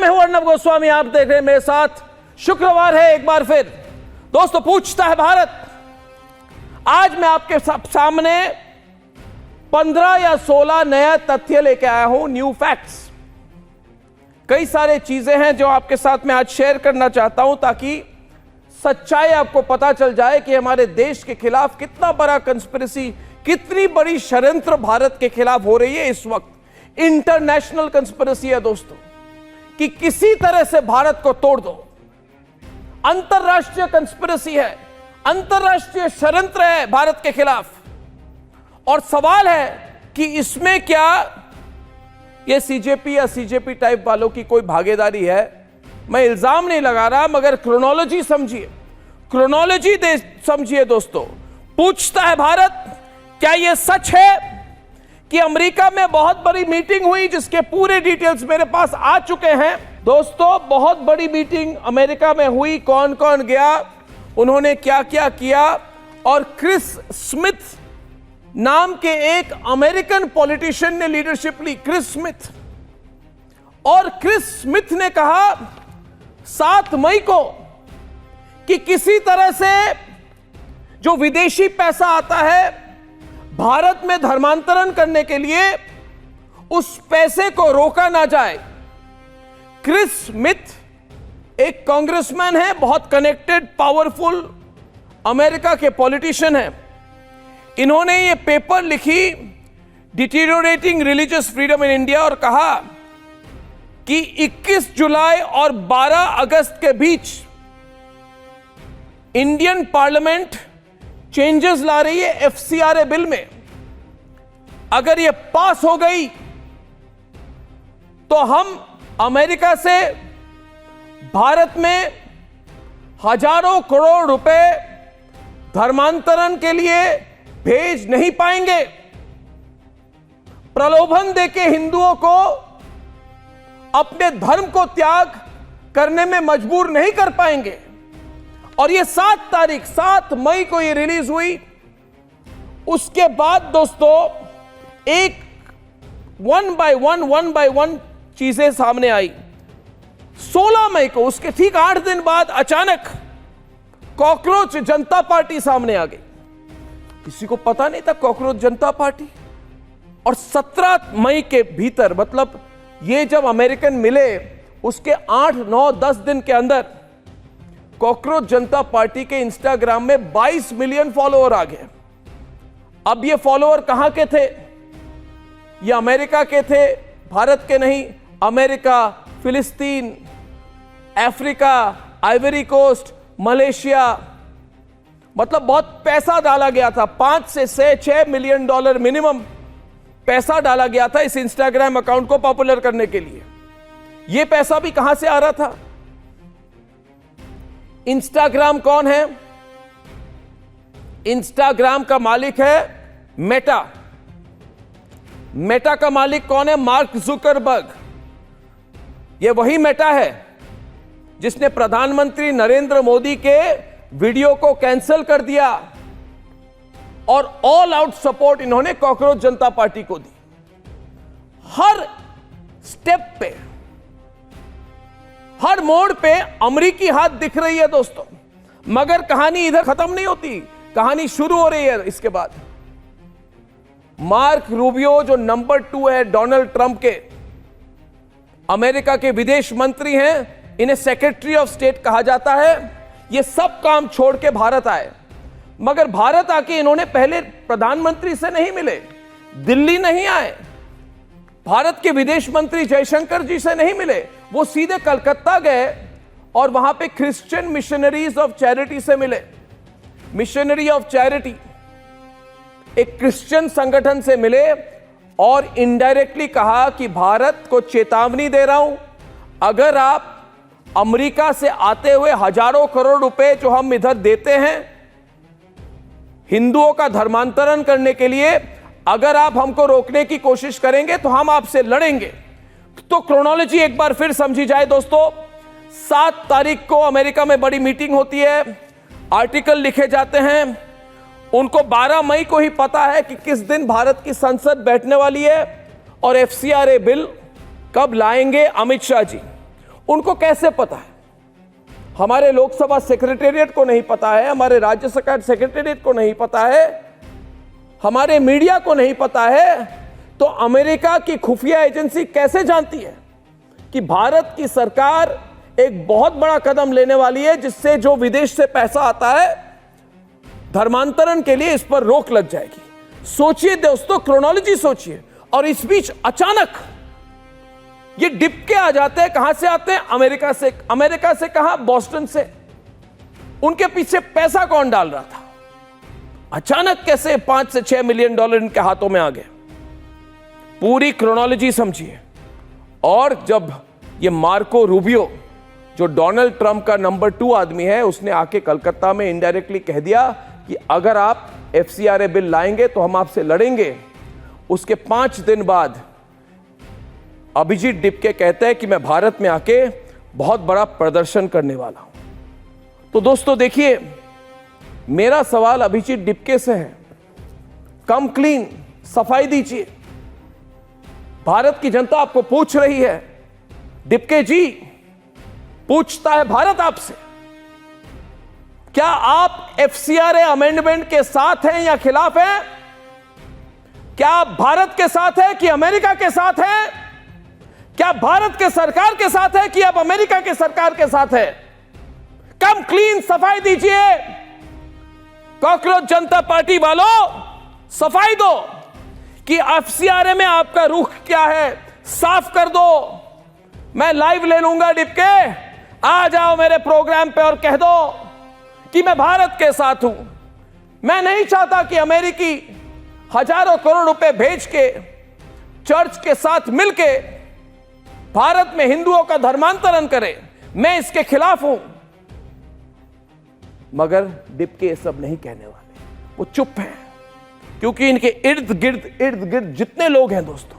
मैं हूं अर्नब गोस्वामी, आप देख रहे हैं मेरे साथ। शुक्रवार है एक बार फिर दोस्तों, पूछता है भारत। आज मैं आपके सामने 15 या 16 नया तथ्य लेके आया हूं, न्यू फैक्ट्स। कई सारे चीजें हैं जो आपके साथ में आज शेयर करना चाहता हूं, ताकि सच्चाई आपको पता चल जाए कि हमारे देश के खिलाफ कितना बड़ा कंस्पिरेसी, कितनी बड़ी षड्यंत्र भारत के खिलाफ हो रही है। इस वक्त इंटरनेशनल कंस्पिरेसी है दोस्तों, कि किसी तरह से भारत को तोड़ दो। अंतरराष्ट्रीय कंस्पिरेसी है, अंतरराष्ट्रीय षड्यंत्र है भारत के खिलाफ। और सवाल है कि इसमें क्या ये सीजेपी या सीजेपी टाइप वालों की कोई भागीदारी है। मैं इल्जाम नहीं लगा रहा, मगर क्रोनोलॉजी समझिए, क्रोनोलॉजी समझिए दोस्तों। पूछता है भारत, क्या यह सच है कि अमेरिका में बहुत बड़ी मीटिंग हुई, जिसके पूरे डिटेल्स मेरे पास आ चुके हैं दोस्तों। बहुत बड़ी मीटिंग अमेरिका में हुई, कौन कौन गया, उन्होंने क्या क्या किया। और क्रिस स्मिथ नाम के एक अमेरिकन पॉलिटिशियन ने लीडरशिप ली, क्रिस स्मिथ। और क्रिस स्मिथ ने कहा 7 मई को कि किसी तरह से जो विदेशी पैसा आता है भारत में धर्मांतरण करने के लिए, उस पैसे को रोका ना जाए। क्रिस स्मिथ एक कांग्रेसमैन है, बहुत कनेक्टेड, पावरफुल अमेरिका के पॉलिटिशियन हैं। इन्होंने ये पेपर लिखी, deteriorating religious freedom in India, और कहा कि 21 जुलाई और 12 अगस्त के बीच इंडियन पार्लियामेंट चेंजेस ला रही है एफसीआरए बिल में। अगर यह पास हो गई तो हम अमेरिका से भारत में हजारों करोड़ रुपए धर्मांतरण के लिए भेज नहीं पाएंगे। प्रलोभन देके हिंदुओं को अपने धर्म को त्याग करने में मजबूर नहीं कर पाएंगे। और ये 7 मई को ये रिलीज हुई। उसके बाद दोस्तों एक वन बाय वन चीजें सामने आई। 16 मई को, उसके ठीक 8 दिन बाद, अचानक कॉकरोच जनता पार्टी सामने आ गई। किसी को पता नहीं था कॉकरोच जनता पार्टी। और 17 मई के भीतर, मतलब ये जब अमेरिकन मिले उसके 8, 9, 10 दिन के अंदर कॉकरोच जनता पार्टी के इंस्टाग्राम में 22 मिलियन फॉलोअर आ गए। अब ये फॉलोअर कहां के थे? ये अमेरिका के थे, भारत के नहीं। अमेरिका, फिलिस्तीन, अफ्रीका, आइवरी कोस्ट, मलेशिया, मतलब बहुत पैसा डाला गया था। 5 से 6 मिलियन डॉलर मिनिमम पैसा डाला गया था इस इंस्टाग्राम अकाउंट को पॉपुलर करने के लिए। यह पैसा भी कहां से आ रहा था? इंस्टाग्राम कौन है? इंस्टाग्राम का मालिक है मेटा। मेटा का मालिक कौन है? Mark Zuckerberg. यह वही मेटा है जिसने प्रधानमंत्री नरेंद्र मोदी के वीडियो को कैंसिल कर दिया। और ऑल आउट सपोर्ट इन्होंने कॉकरोच जनता पार्टी को दी। हर स्टेप पे, हर मोड़ पे अमेरिकी हाथ दिख रही है दोस्तों। मगर कहानी इधर खत्म नहीं होती, कहानी शुरू हो रही है। इसके बाद मार्क रूबियो, जो नंबर 2 है डोनाल्ड ट्रंप के, अमेरिका के विदेश मंत्री हैं, इन्हें सेक्रेटरी ऑफ स्टेट कहा जाता है। ये सब काम छोड़ के भारत आए। मगर भारत आके इन्होंने पहले प्रधानमंत्री से नहीं मिले, दिल्ली नहीं आए, भारत के विदेश मंत्री जयशंकर जी से नहीं मिले। वो सीधे कलकत्ता गए और वहां पे क्रिश्चियन मिशनरीज ऑफ चैरिटी से मिले। मिशनरी ऑफ चैरिटी एक क्रिश्चियन संगठन से मिले और इनडायरेक्टली कहा कि भारत को चेतावनी दे रहा हूं, अगर आप अमेरिका से आते हुए हजारों करोड़ रुपए जो हम इधर देते हैं हिंदुओं का धर्मांतरण करने के लिए, अगर आप हमको रोकने की कोशिश करेंगे तो हम आपसे लड़ेंगे। तो क्रोनोलॉजी एक बार फिर समझी जाए दोस्तों। 7 तारीख को अमेरिका में बड़ी मीटिंग होती है, आर्टिकल लिखे जाते हैं। उनको 12 मई को ही पता है कि किस दिन भारत की संसद बैठने वाली है और एफसीआरए बिल कब लाएंगे अमित शाह जी। उनको कैसे पता है? हमारे लोकसभा सेक्रेटेरिएट को नहीं पता है, हमारे राज्य सरकार सेक्रेटेरिएट को नहीं पता है, हमारे मीडिया को नहीं पता है, तो अमेरिका की खुफिया एजेंसी कैसे जानती है कि भारत की सरकार एक बहुत बड़ा कदम लेने वाली है, जिससे जो विदेश से पैसा आता है धर्मांतरण के लिए, इस पर रोक लग जाएगी। सोचिए दोस्तों, क्रोनोलॉजी सोचिए। और इस बीच अचानक ये डिप के आ जाते हैं। कहां से आते हैं? अमेरिका से। अमेरिका से कहां? बॉस्टन से। उनके पीछे पैसा कौन डाल रहा था? अचानक कैसे 5 से 6 मिलियन डॉलर इनके हाथों में आ गए? पूरी क्रोनोलॉजी समझिए। और जब ये मार्को रूबियो, जो डोनाल्ड ट्रंप का नंबर 2 आदमी है, उसने आके कलकत्ता में इनडायरेक्टली कह दिया कि अगर आप FCRA बिल लाएंगे तो हम आपसे लड़ेंगे। उसके 5 दिन बाद अभिजीत डिपके कहते हैं कि मैं भारत में आके बहुत बड़ा प्रदर्शन करने वाला हूं। तो दोस्तों देखिए, मेरा सवाल अभिजीत डिपके से है, कम क्लीन, सफाई दीजिए। भारत की जनता आपको पूछ रही है। डिपके जी, पूछता है भारत आपसे, क्या आप FCRA अमेंडमेंट के साथ हैं या खिलाफ हैं? क्या आप भारत के साथ हैं कि अमेरिका के साथ हैं? क्या भारत के सरकार के साथ है कि आप अमेरिका के सरकार के साथ है? कम क्लीन, सफाई दीजिए। कॉकरोच जनता पार्टी वालों, सफाई दो कि FCRA में आपका रुख क्या है, साफ कर दो। मैं लाइव ले लूंगा डिपके, आ जाओ मेरे प्रोग्राम पे और कह दो कि मैं भारत के साथ हूं। मैं नहीं चाहता कि अमेरिकी हजारों करोड़ रुपए भेज के चर्च के साथ मिलके भारत में हिंदुओं का धर्मांतरण करे। मैं इसके खिलाफ हूं। मगर डिपके ये सब नहीं कहने वाले, वो चुप हैं, क्योंकि इनके इर्द गिर्द जितने लोग हैं दोस्तों,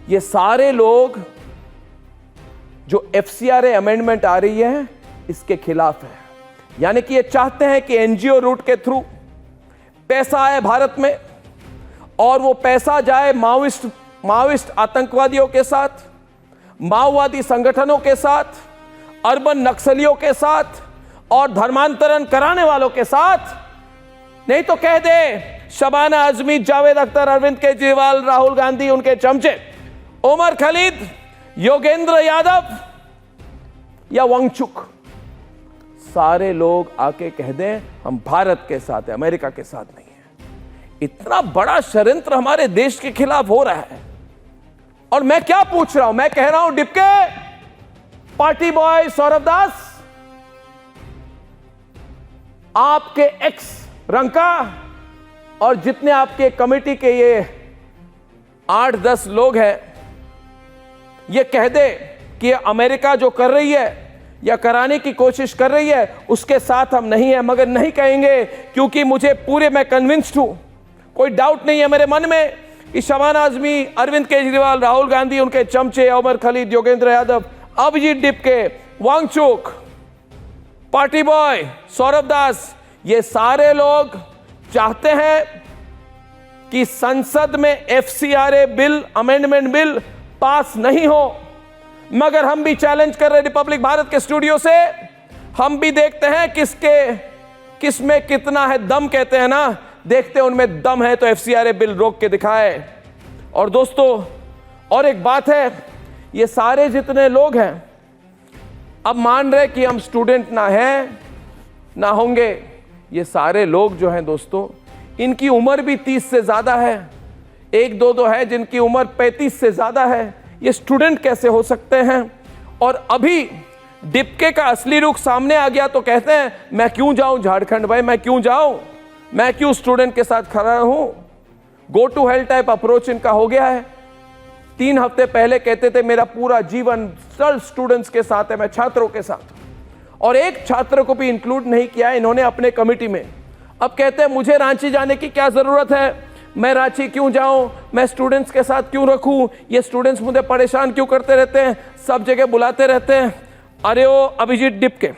ये सारे लोग जो FCRA अमेंडमेंट आ रही है इसके खिलाफ है। यानी कि ये चाहते हैं कि NGO रूट के थ्रू पैसा आए भारत में, और वो पैसा जाए माओइस्ट आतंकवादियों के साथ, माओवादी संगठनों के साथ, अर्बन नक्सलियों के साथ और धर्मांतरण कराने वालों के साथ। नहीं तो कह दे शबाना आजमी, जावेद अख्तर, अरविंद केजरीवाल, राहुल गांधी, उनके चमचे, उमर खालिद, योगेंद्र यादव या वांगचुक, सारे लोग आके कह दें हम भारत के साथ हैं, अमेरिका के साथ नहीं है। इतना बड़ा षड्यंत्र हमारे देश के खिलाफ हो रहा है। और मैं क्या पूछ रहा हूं? मैं कह रहा हूं डिपके, पार्टी बॉय सौरभ दास, आपके एक्स रंका और जितने आपके कमेटी के ये 8-10 लोग हैं, ये कह दे कि अमेरिका जो कर रही है या कराने की कोशिश कर रही है उसके साथ हम नहीं है। मगर नहीं कहेंगे, क्योंकि मुझे पूरे, मैं कन्विंस्ड हूं, कोई डाउट नहीं है मेरे मन में कि शबाना आजमी, अरविंद केजरीवाल, राहुल गांधी, उनके चमचे, उमर खालिद, योगेंद्र यादव, अभिजीत डिपके, वांगचुक, पार्टी बॉय सौरभ दास, ये सारे लोग चाहते हैं कि संसद में FCRA bill, amendment bill pass नहीं हो। मगर हम भी चैलेंज कर रहे रिपब्लिक भारत के स्टूडियो से, हम भी देखते हैं किसमें कितना है दम, कहते हैं ना, देखते हैं उनमें दम है तो FCRA बिल रोक के दिखाए। और दोस्तों, और एक बात है, ये सारे जितने लोग हैं अब मान रहे कि हम स्टूडेंट ना हैं ना होंगे। ये सारे लोग जो हैं दोस्तों, इनकी उम्र भी 30 से ज्यादा है। एक दो है जिनकी उम्र 35 से ज्यादा है। ये स्टूडेंट कैसे हो सकते हैं? और अभी डिपके का असली रुख सामने आ गया तो कहते हैं मैं क्यों जाऊं झारखंड भाई, मैं क्यों जाऊं, मैं क्यों स्टूडेंट के साथ खड़ा हूं। Go to hell type approach इनका हो गया है। 3 हफ्ते पहले कहते थे मेरा पूरा जीवन सब स्टूडेंट्स के साथ है, मैं छात्रों के साथ, और एक छात्र को भी इंक्लूड नहीं किया इन्होंने अपने कमेटी में। अब कहते हैं मुझे रांची जाने की क्या जरूरत है, मैं रांची क्यों जाऊं, मैं स्टूडेंट्स के साथ क्यों रखूं, ये स्टूडेंट्स मुझे परेशान क्यों करते रहते हैं, सब जगह बुलाते रहते हैं। अरे ओ अभिजीत डिपके,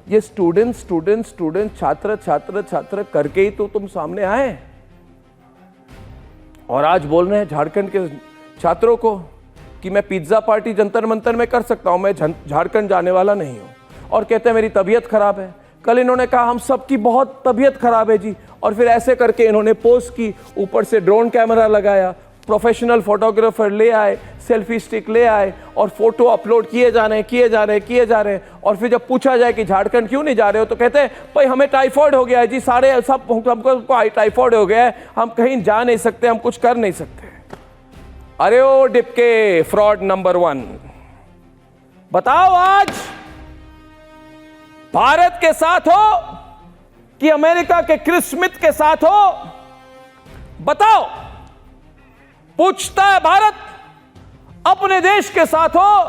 ये स्टूडेंट छात्र करके ही तो तुम सामने आए, और आज बोल रहे हैं झारखंड के छात्रों को कि मैं पिज्ज़ा पार्टी जंतर मंतर में कर सकता हूँ, मैं झारखंड जाने वाला नहीं हूँ। और कहते हैं मेरी तबीयत खराब है। कल इन्होंने कहा हम सबकी बहुत तबीयत खराब है जी, और फिर ऐसे करके इन्होंने पोस्ट की, ऊपर से ड्रोन कैमरा लगाया, प्रोफेशनल फोटोग्राफर ले आए, सेल्फी स्टिक ले आए और फोटो अपलोड किए जा रहे हैं। और फिर जब पूछा जाए कि झारखंड क्यों नहीं जा रहे हो, तो कहते हैं भाई हमें टाइफाइड हो गया है जी, सारे सब हमको टाइफाइड हो गया है, हम कहीं जा नहीं सकते, हम कुछ कर नहीं सकते। अरे ओ डिपके, फ्रॉड नंबर 1, बताओ आज भारत के साथ हो कि अमेरिका के क्रिस स्मिथ के साथ हो? बताओ। पूछता है भारत अपने देश के साथ हो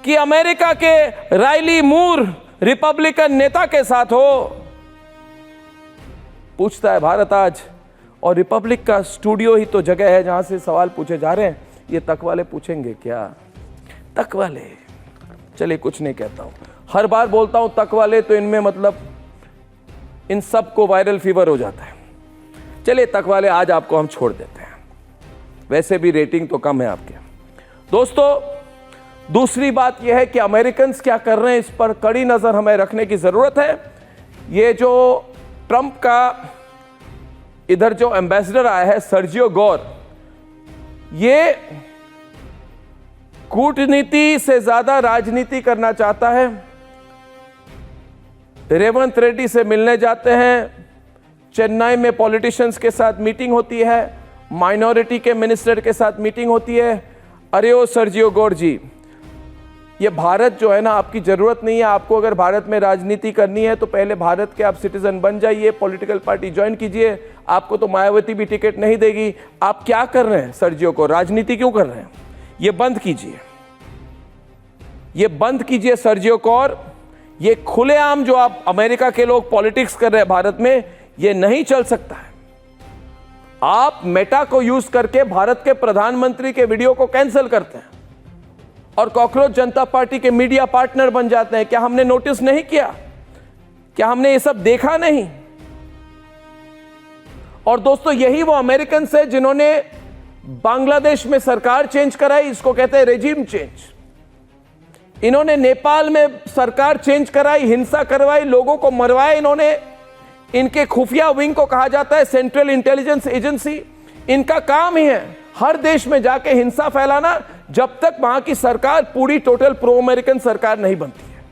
कि अमेरिका के राइली मूर रिपब्लिकन नेता के साथ हो? पूछता है भारत आज। और रिपब्लिक का स्टूडियो ही तो जगह है जहां से सवाल पूछे जा रहे हैं। ये तक वाले पूछेंगे क्या? तक वाले, चलिए कुछ नहीं कहता हूं, हर बार बोलता हूं तक वाले, तो इनमें मतलब इन सब को वायरल फीवर हो जाता है। चलिए तक वाले आज आपको हम छोड़ देते हैं, वैसे भी रेटिंग तो कम है आपके। दोस्तों, दूसरी बात यह है कि अमेरिकन क्या कर रहे हैं, इस पर कड़ी नजर हमें रखने की जरूरत है। ये जो ट्रंप का इधर जो एम्बेसडर आया है सर्जियो गोर, ये कूटनीति से ज्यादा राजनीति करना चाहता है। रेवंत रेड्डी से मिलने जाते हैं, चेन्नई में पॉलिटिशियंस के साथ मीटिंग होती है, माइनॉरिटी के मिनिस्टर के साथ मीटिंग होती है। अरे ओ सर्जियो गोर जी, ये भारत जो है ना, आपकी जरूरत नहीं है। आपको अगर भारत में राजनीति करनी है तो पहले भारत के आप सिटीजन बन जाइए, पॉलिटिकल पार्टी ज्वाइन कीजिए। आपको तो मायावती भी टिकट नहीं देगी। आप क्या कर रहे हैं सर्जियो को, राजनीति क्यों कर रहे हैं? ये बंद कीजिए, ये बंद कीजिए सर्जियो कौर। ये खुलेआम जो आप अमेरिका के लोग पॉलिटिक्स कर रहे हैं भारत में, ये नहीं चल सकता है। आप मेटा को यूज करके भारत के प्रधानमंत्री के वीडियो को कैंसिल करते हैं और कॉकरोच जनता पार्टी के मीडिया पार्टनर बन जाते हैं। क्या हमने नोटिस नहीं किया? क्या हमने ये सब देखा नहीं? और दोस्तों, यही वो अमेरिकन है जिन्होंने बांग्लादेश में सरकार चेंज कराई, इसको कहते हैं रेजिम चेंज। इन्होंने नेपाल में सरकार चेंज कराई, हिंसा करवाई, लोगों को मरवाया इन्होंने। इनके खुफिया विंग को कहा जाता है सेंट्रल इंटेलिजेंस एजेंसी। इनका काम ही है हर देश में जाके हिंसा फैलाना, जब तक वहां की सरकार पूरी टोटल प्रो अमेरिकन सरकार नहीं बनती है।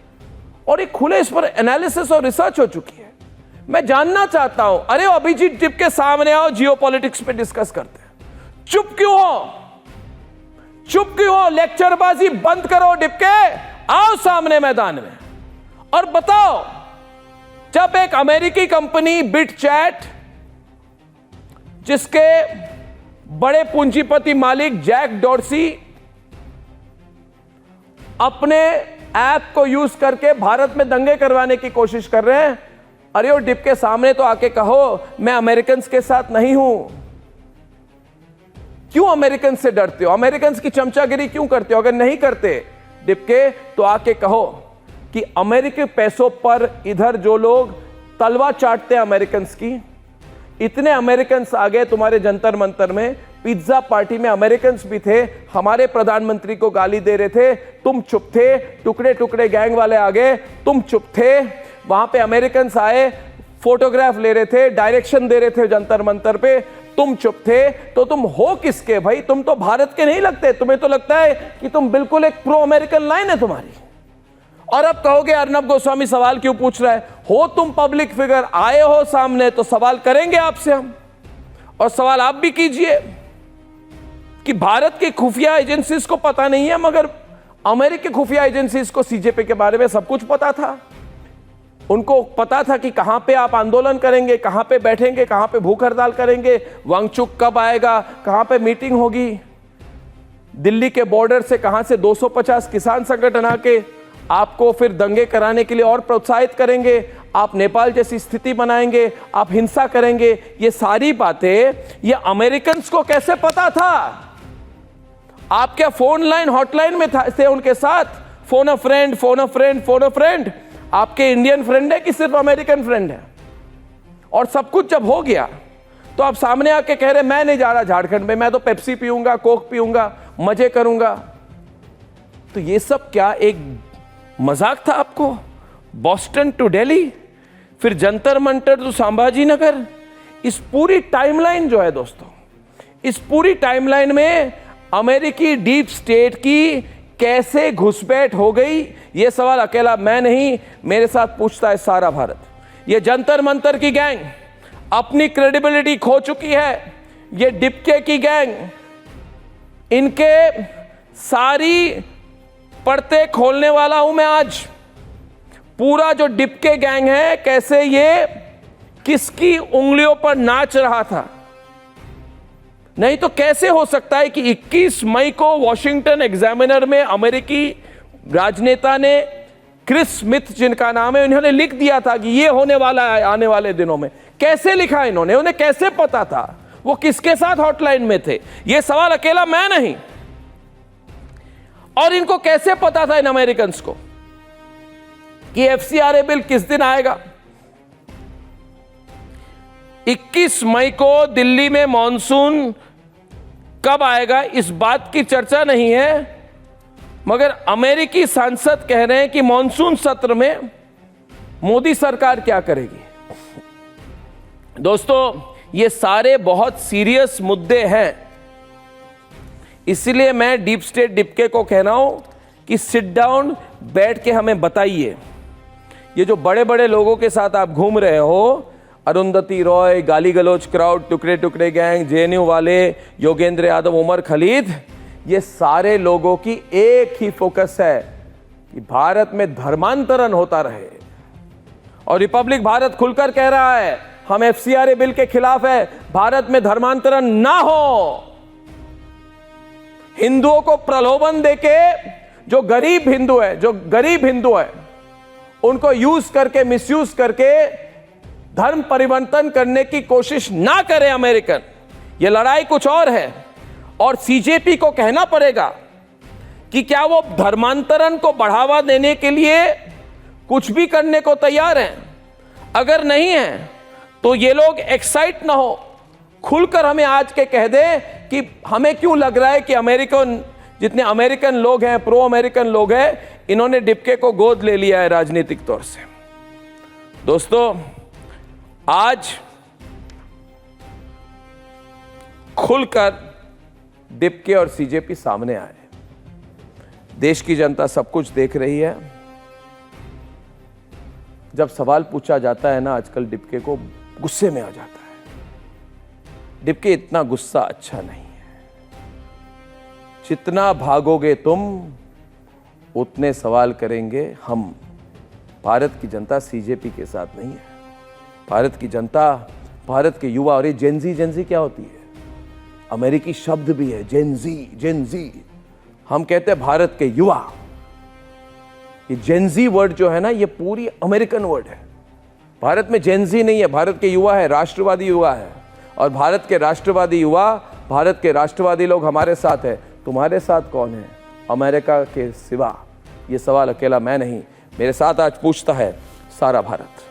और एक खुले इस पर एनालिसिस और रिसर्च हो चुकी है। मैं जानना चाहता हूं, अरे अभिजीत टिप के सामने आओ, जियो पॉलिटिक्स पे डिस्कस करते हैं। चुप क्यों हो? चुप क्यों हो? लेक्चरबाजी बंद करो डिपके, आओ सामने मैदान में और बताओ। जब एक अमेरिकी कंपनी बिटचैट, जिसके बड़े पूंजीपति मालिक जैक डॉर्सी अपने ऐप को यूज करके भारत में दंगे करवाने की कोशिश कर रहे हैं, अरे वो डिप के सामने तो आके कहो मैं अमेरिकन के साथ नहीं हूं। क्यों अमेरिकन से डरते हो? अमेरिकन की चमचागिरी क्यों करते हो? अगर नहीं करते डिप के, तो आके कहो कि अमेरिकी पैसों पर इधर जो लोग तलवा चाटते हैं अमेरिकन की, इतने अमेरिकन आ गए तुम्हारे जंतर मंतर में। पिज्जा पार्टी में अमेरिकन भी थे, हमारे प्रधानमंत्री को गाली दे रहे थे, तुम चुप थे। टुकड़े टुकड़े गैंग वाले आ गए, तुम चुप थे। वहां पे अमेरिकन आए, फोटोग्राफ ले रहे थे, डायरेक्शन दे रहे थे जंतर मंतर पे, तुम चुप थे। तो तुम हो किसके भाई? तुम तो भारत के नहीं लगते। तुम्हें तो लगता है कि तुम बिल्कुल एक प्रो अमेरिकन लाइन है तुम्हारी। और अब कहोगे अर्नब गोस्वामी सवाल क्यों पूछ रहा है? हो तुम पब्लिक फिगर, आए हो सामने, तो सवाल करेंगे आपसे हम। और सवाल आप भी कीजिए कि भारत की खुफिया एजेंसीज को पता नहीं है, मगर अमेरिकी खुफिया एजेंसीज को सीजेपी के बारे में सब कुछ पता था। उनको पता था कि कहां पे आप आंदोलन करेंगे, कहां पे बैठेंगे, कहां पे भूख हड़ताल करेंगे, वांगचुक कब आएगा, कहां पे मीटिंग होगी। दिल्ली के बॉर्डर से कहां से 250 किसान संगठन आके आपको फिर दंगे कराने के लिए और प्रोत्साहित करेंगे, आप नेपाल जैसी स्थिति बनाएंगे, आप हिंसा करेंगे। ये सारी बातें ये अमेरिकन को कैसे पता था? आप क्या फोन लाइन हॉटलाइन में थे उनके साथ? फोन अ फ्रेंड, फोन अ फ्रेंड, फोन अ फ्रेंड। आपके इंडियन फ्रेंड है कि सिर्फ अमेरिकन फ्रेंड है? और सब कुछ जब हो गया तो आप सामने आके कह रहे मैं नहीं जा रहा झारखंड में, मैं तो पेप्सी पीऊंगा, कोक पीऊंगा, मजे करूंगा। तो ये सब क्या एक मजाक था आपको? बॉस्टन टू दिल्ली, फिर जंतर मंतर टू संभाजी नगर। इस पूरी टाइमलाइन जो है दोस्तों, इस पूरी टाइमलाइन में अमेरिकी डीप स्टेट की कैसे घुसपैठ हो गई, यह सवाल अकेला मैं नहीं, मेरे साथ पूछता है सारा भारत। ये जंतर मंतर की गैंग अपनी क्रेडिबिलिटी खो चुकी है। ये डिपके की गैंग, इनके सारी परतें खोलने वाला हूं मैं आज। पूरा जो डिपके गैंग है, कैसे ये किसकी उंगलियों पर नाच रहा था। नहीं तो कैसे हो सकता है कि 21 मई को वॉशिंगटन एग्जामिनर में अमेरिकी राजनेता ने, क्रिस स्मिथ जिनका नाम है, उन्होंने लिख दिया था कि ये होने वाला है आने वाले दिनों में। कैसे लिखा इन्होंने? उन्हें कैसे पता था? वो किसके साथ हॉटलाइन में थे? ये सवाल अकेला मैं नहीं। और इनको कैसे पता था इन अमेरिकन्स को कि एफसीआरए बिल किस दिन आएगा? 21 मई को दिल्ली में मॉनसून कब आएगा इस बात की चर्चा नहीं है, मगर अमेरिकी सांसद कह रहे हैं कि मॉनसून सत्र में मोदी सरकार क्या करेगी। दोस्तों, ये सारे बहुत सीरियस मुद्दे हैं। इसलिए मैं डीप स्टेट डिपके को कह रहा हूं कि सिट डाउन, बैठ के हमें बताइए। ये जो बड़े बड़े लोगों के साथ आप घूम रहे हो, अरुंधति रॉय, गाली गलौज क्राउड, टुकड़े टुकड़े गैंग, जेएनयू वाले, योगेंद्र यादव, उमर खलीद, ये सारे लोगों की एक ही फोकस है कि भारत में धर्मांतरण होता रहे। और रिपब्लिक भारत खुलकर कह रहा है हम एफसीआरए बिल के खिलाफ है, भारत में धर्मांतरण ना हो। हिंदुओं को प्रलोभन देके जो गरीब हिंदू है उनको यूज करके, मिसयूज करके धर्म परिवर्तन करने की कोशिश ना करें अमेरिकन। ये लड़ाई कुछ और है। और सीजेपी को कहना पड़ेगा कि क्या वो धर्मांतरण को बढ़ावा देने के लिए कुछ भी करने को तैयार हैं। अगर नहीं है तो ये लोग एक्साइट ना हो, खुलकर हमें आज के कह दें कि हमें क्यों लग रहा है कि अमेरिकन, जितने अमेरिकन लोग हैं, प्रो अमेरिकन लोग हैं, इन्होंने डिपके को गोद ले लिया है राजनीतिक तौर से। दोस्तों, आज खुलकर डिपके और सीजेपी सामने आए। देश की जनता सब कुछ देख रही है। जब सवाल पूछा जाता है ना, आजकल डिपके को गुस्से में आ जाता है। डिपके, इतना गुस्सा अच्छा नहीं है। जितना भागोगे तुम उतने सवाल करेंगे हम। भारत की जनता सीजेपी के साथ नहीं है। भारत की जनता, भारत के युवा, और ये जेनजी क्या होती है? अमेरिकी शब्द भी है जेनजी। हम कहते हैं भारत के युवा। ये जेनजी वर्ड जो है ना, ये पूरी अमेरिकन वर्ड है। भारत में जेनजी नहीं है, भारत के युवा है, राष्ट्रवादी युवा है। और भारत के राष्ट्रवादी युवा, भारत के राष्ट्रवादी लोग हमारे साथ है। तुम्हारे साथ कौन है अमेरिका के सिवा? ये सवाल अकेला मैं नहीं, मेरे साथ आज पूछता है सारा भारत।